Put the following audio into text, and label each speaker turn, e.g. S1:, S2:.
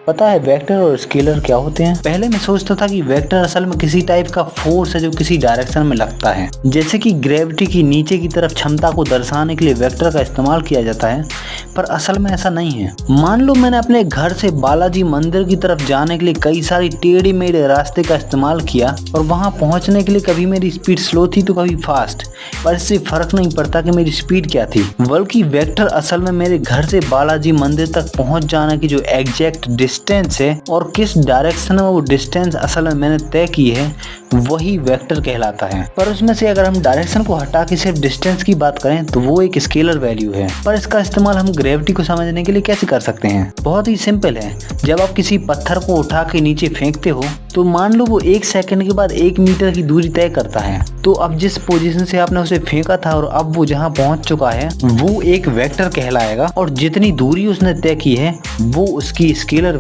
S1: पता है वेक्टर और स्केलर क्या होते हैं? पहले मैं सोचता था कि वेक्टर असल में किसी टाइप का फोर्स है जो किसी डायरेक्शन में लगता है, जैसे कि ग्रेविटी की नीचे की तरफ क्षमता को दर्शाने के लिए वेक्टर का इस्तेमाल किया जाता है, पर असल में ऐसा नहीं है। मान लो मैंने अपने घर से बालाजी मंदिर की तरफ जाने के लिए कई सारी टेढ़े मेढ़े रास्ते का इस्तेमाल किया और वहां पहुंचने के लिए कभी मेरी स्पीड स्लो थी तो कभी फास्ट, पर इससे फर्क नहीं पड़ता कि मेरी स्पीड क्या थी, बल्कि वेक्टर असल में मेरे घर से बालाजी मंदिर तक पहुंच जाने की जो एग्जैक्ट डिस्टेंस है और किस डायरेक्शन में वो डिस्टेंस असल में मैंने तय की है वही वेक्टर कहलाता है। पर उसमें से अगर हम डायरेक्शन को हटा के सिर्फ डिस्टेंस की बात करें तो वो एक स्केलर वैल्यू है। पर इसका इस्तेमाल हम ग्रेविटी को समझने के लिए कैसे कर सकते हैं? बहुत ही सिंपल है। जब आप किसी पत्थर को उठा के नीचे फेंकते हो तो मान लो वो 1 सेकंड के बाद 1 मीटर की दूरी तय करता है, तो अब जिस पोजीशन से आपने उसे फेंका था और अब वो जहाँ पहुंच चुका है वो एक वेक्टर कहलाएगा और जितनी दूरी उसने तय की है वो उसकी स्केलर